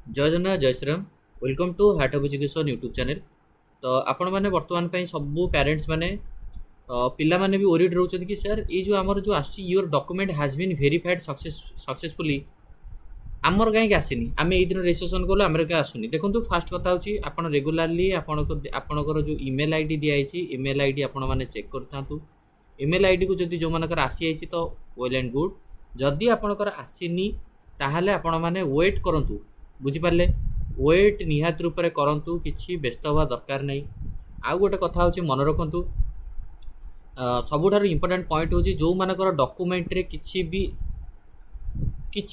जय जगन्नाथ जय Shriram. Welcome to heart of education YouTube channel. तो आपण मैंने बर्तमान सब पेरेंट्स मैंने पिला माने भी ओरिड रोचते कि सर ये जो आमर जो आसी your document has been verified successfully आमर कहीं आसनी आम ये दिन रेजिस्ट्रेशन कलु आमर क्या आसुनी देखो फास्ट कथा हूँ आप रेगुलाली आपणकर जो इमेल आईडी दिखाई इमेल आईडी आपण मैंने चेक करूँ इमेल आईडी को जब जो मानकर आसी जाइए तो वेल एंड गुड जदि आपणकर आसीनी ताहले आपण मैंने वेट करूँ बुझिपारे वेट निहात रूप से करूँ कि व्यस्त हवा दरकार नहीं। आउ गोटे कथा हूँ मन रखु सबुठार इंपोर्टेंट पॉइंट हूँ जो मानकर डॉक्यूमेंट रे किसी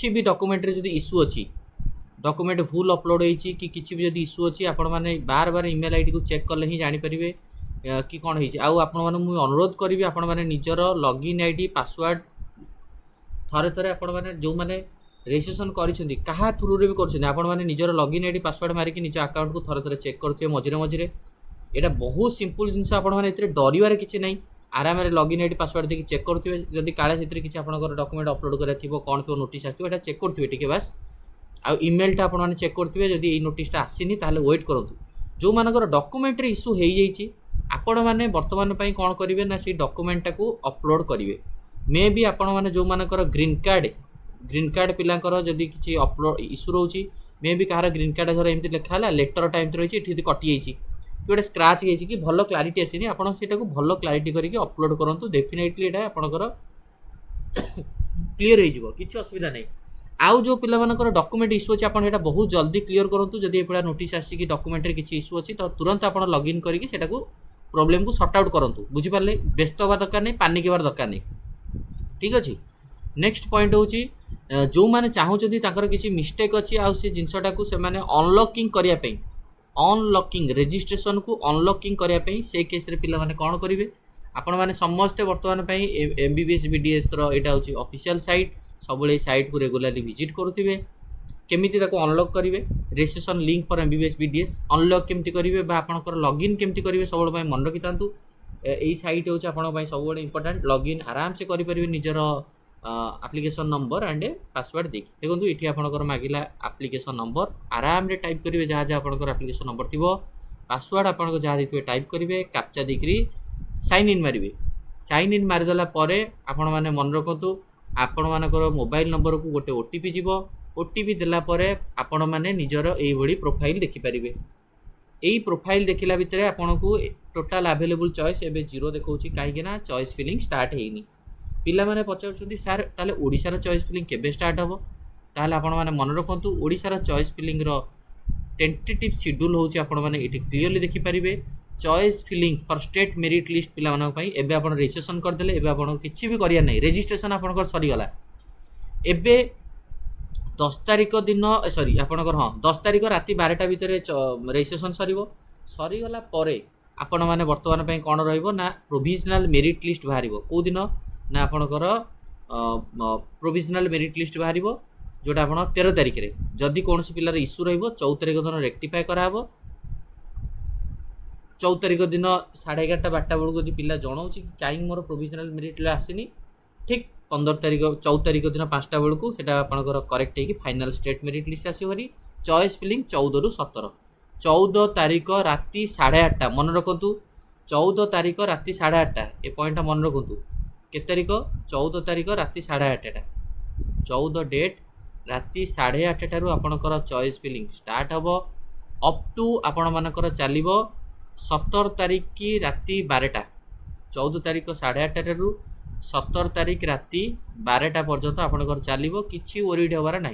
भी डॉक्यूमेंट रे जदि इश्यू अच्छी डॉक्यूमेंट भूल अपलोड होती कि किसी भी जदि इश्यू अच्छी आपण मैंने बार बार इमेल आईडी को चेक कले ही जानीपारे कि कौन होती अनुरोध करी आपण मैंने निजर लॉगिन आईडी पासवर्ड थरे थरे आपण मैंने जो मैंने रेजिस्ट्रेशन करिसेंती कहा थ्रू रे भी करछन आपण माने निजर लॉगिन आईडी पासवर्ड मारी कि निज अकाउंट को थरे थरे चेक करथि मझिरे मझिरे एटा बहुत सिंपल जिंस आपण माने एतरे डरिवार किछि नै आराम रे लॉगिन आईडी पासवर्ड देखि चेक करथि जदि काळे सेतरे किछि आपनकर डॉक्यूमेंट अपलोड करे थिबो कोन तो नोटिस आथिबो एटा चेक करथि ठीक है बस आ ईमेल टा आपण माने चेक करथि जदि ए नोटिस टा आसीनी ताले वेट करंतु जो मानकर डॉक्यूमेंट रे इश्यू हेई जाईछि आपण माने वर्तमान पई कोन करिवे ना से डॉक्यूमेंट टा को अपलोड करिवे मे बी आपण माने जो मानकर ग्रीन कार्ड पिलांकर जदि किसी अपलोड इश्यू रोचे मे भी कहार ग्रीन कार्ड धर एमती लिखा है लेटर टाइम रही है कटि जाइए कि गोटे स्क्राच होती कि भल क्लारिटी आसनी आपड़ से भल क्लारिटी करके अपलोड करूँ डेफिनेटली यहाँ आपंकर क्लीयर हो किसी असुविधा नहीं। आउ जो पिलामानकर डॉक्यूमेंट इश्यू अच्छे आपड़ा बहुत जल्दी क्लीयर करूँ जब ये नोटिस आसी डॉक्यूमेंट रे किसी इश्यू अच्छी तो तुरंत आप लॉगिन करके प्रोब्लेम को सॉर्ट आउट करूँ बुझिपारे व्यस्त हवा दरकार नहीं पानिक हबार दरकार नहीं ठीक अच्छे। नेक्स्ट पॉइंट हूँ जो मैंने चाहूँगी किसी मिस्टेक अच्छी आउ से जिनसटा को से अनलॉकिंग करने अनलॉकिंग रेजिस्ट्रेशन को अनलॉकिंग करने से केस रे पिला माने कौन करेंगे आपण मैंने समस्ते बर्तमान एमबीबीएस बीडीएस रहा हूँ ऑफिशियल साइट सब साइट को रेगुलाली विजिट करुवे केमी अनलॉक करेंगे registration link for MBBS BDS unlock केमती करेंगे आपंकर लॉगिन केमती करेंगे सब मन रखी था यही साइट हूँ आप सब इंपोर्टेंट लॉगिन आराम से करेंगे निजर एप्लिकेशन नंबर एंड पासवर्ड देखिए देखो ये आपंकर मागिला एप्लिकेशन नंबर आराम रे टाइप करेंगे जहाँ जहाँ आपंकर एप्लिकेशन नंबर थी पासवर्ड आपको जहाँ देखिए टाइप करेंगे कैप्चा देकरी साइन इन मारे साइन इन मारिदेला आपण मैंने मन रखु आपण मानकर मोबाइल नंबर को गोटे ओटीपी जीव ओटीपी देलापर आपण मैंने निजर यही प्रोफाइल देखिपारे यही प्रोफाइल देखला भितर आपन को टोटाल अवेलेबल चॉइस एबे जीरो देखा कहीं चॉइस फिलिंग स्टार्ट होनी पिला माने पचार सार ताले ओडिशार चॉइस फिलिंग केबे स्टार्ट हम ताले आपण माने मन रखु ओडिशार चॉइस फिलिंग रो टेंटेटिव शेड्यूल होची आपण माने एटी क्लियरली देखि परिबे choice filling for state merit list पिला मानक पई एबे आपण रजिस्ट्रेशन कर देले एबे आपण किछि भी करिया नै रजिस्ट्रेशन आपनकर सरी गला एबे 10 तारिख दिन सॉरी आपनकर हां 10 तारिख राति 12टा भितर रजिस्ट्रेशन सरीगला परे आपण माने वर्तमान पई कोन रहइबो ना प्रोविजनल मेरिट लिस्ट बाहरिबो को दिन ना आपणकर प्रोविजनल मेरिट लिस्ट बाहर जोटा आप 13 तारिख में जदि कौन पिलार इश्यू रो 14 तारिख दिन रेक्टिफाए कराब 14 तारिख दिन 11:30 12टा बेलू जो पिला जनाऊँ कि कहीं मोर प्रोविजनल मेरिट आसनी ठीक 14 तारिख दिन 5टा बेलू से आपंकर करेक्ट हो फाइनाल स्टेट मेरिट लिस्ट आसरी चॉइस फिलिंग 14 ରୁ 17 14 तारिख राति 8:30 मन रखु 14 तारिख राति 8:30 ए पॉइंटा मन रखु के तारिख 14 तारिख राति 8:30 14 डेट राति 8:30 आपणकर चॉइस फिलिंग स्टार्ट हम अप टू आपण मानकर चलो 17 तारिख की राति 12टा 14 तारिख 8:30 ରୁ 17 तारिख राति 12टा पर्यंत आपणकर चलो किसी ओरिड हबार ना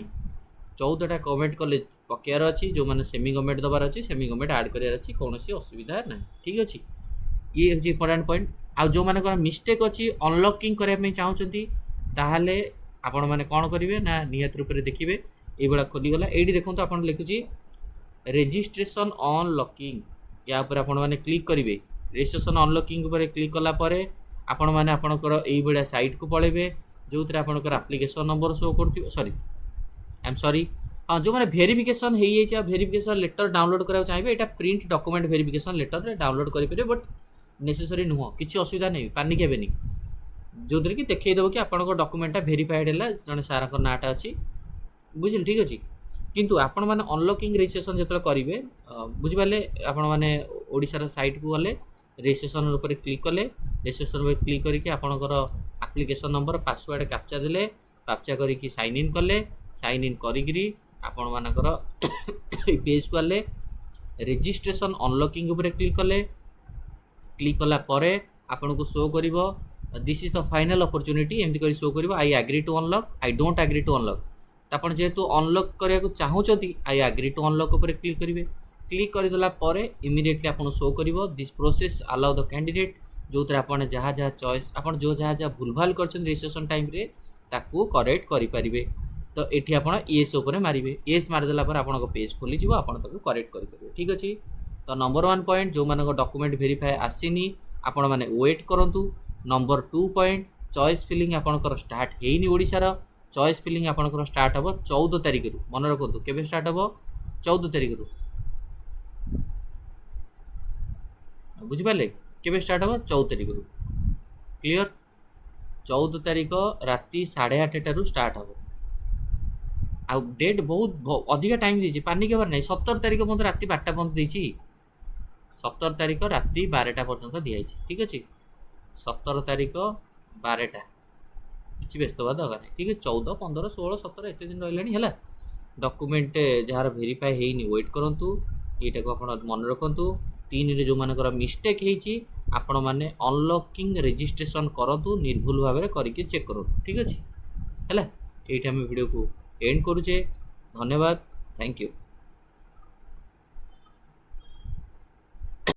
14टा गवर्नमेंट कॉलेज पकेयार अच्छी जो मैंने सेमी गवर्नमेंट दबार अच्छी सेमी गवर्नमेंट आड करार अच्छी कौन असुविधा ना ठीक अच्छे ये हूँ इंपोर्टेंट पॉइंट आउ जो मानकर मिस्टेक अच्छी अनलॉकिंग करने चाहूँगी ताहले आपण मैंने कौन करेंगे ना निहत रूप से देखिए ये खोलीगला ये देखो आप लिखुची रेजिस्ट्रेशन अनलॉकिंग या आपण मैंने क्लिक करेंगे रेजिस्ट्रेशन अनलॉकिंग पर क्लिक कलापर आपण मैंने आपंकर ये साइट को पलैबे जो थे आपंकर एप्लिकेशन नंबर शो कर सॉरी आई एम सॉरी हाँ जो मैंने वेरिफिकेशन हो जाए वेरिफिकेशन लेटर डाउनलोड करा चाहिए यहाँ print document verification letter download करेंगे बट नेसेसरी नुह किसी असुविधा नहीं पानिक हेनी जो कि देखईदेव कि आप डॉक्यूमेंटा वेरीफाइड है जन सार नाटा अच्छी बुझे ठीक अच्छे किंतु आपण मैंने अनलॉकिंग रजिस्ट्रेशन जो करेंगे बुझिपारे आपण मैंने ओडिशार साइट को गले रजिस्ट्रेशन उपर क्लिक कले रजिस्ट्रेशन उपर क्लिक करके आपणकर एप्लिकेशन नंबर पासवर्ड कैप्चा देले कैप्चा करके साइन इन कले साइन इन करी आपण मानकर पेज को गले रजिस्ट्रेशन अनलॉकिंग उपर क्लिक कले क्लिक कला परे आपन को शो करिवो this is the final opportunity एमती करी शो करिवो I agree to unlock I don't agree to unlock आपण जेहेतु अनलॉक करिया को चाहूचंती आई एग्री टू अनलॉक उपर क्लिक करिवे क्लिक कर देला परे इमीडिएटली आपन शो करिवो this process allow the candidate जो तरे आपण जहा जहा चॉइस आपण जो जहा जहा भूलभाल करछन रजिस्ट्रेशन टाइम रे ताकू करेक्ट करि परिबे तो एठी आपण येस उपर मारिबे येस मार देला पर आपण को पेज खोली जिवो आपण ताकू करेक्ट करि परिबे ठीक अछि तो नंबर 1 पॉइंट जो मानको डॉक्यूमेंट वेरीफाई आसीनी आपण माने वेट करंतु नंबर 2 पॉइंट चॉइस फिलिंग आपनकर स्टार्ट हेइनी ओडिसा रो चॉइस फिलिंग आपनकर स्टार्ट हबो 14 तारिख रु मन रखंतु केबे स्टार्ट हबो 14 तारिख रु बुझि पाले केबे स्टार्ट हबो 14 तारिख रु क्लियर 14 तारिख राती 8:30 रु स्टार्ट हबो आ डेट बहुत अधिक टाइम दीची पानी के बार नहीं 17 तारिख मत राती 12टा पर्यंत दीची 17 तारिख राती 12टा पर्यंत दिया ठीक अच्छे 17 तारिख 12टा किसी व्यस्त हवा दरकार नहीं ठीक है 14 15 16 17 एत दिन रहा डॉक्यूमेंट जार वेरीफाई होनी वेट करूँ यहाँ को आप मन रखु 3 रे जो मानकर मिस्टेक होती आपण मैंने अनलॉकिंग रजिस्ट्रेशन करूँ निर्भुल भाव में करके चेक करूँ ठीक अच्छे है ये वीडियो को एंड करुचे धन्यवाद थैंक यू।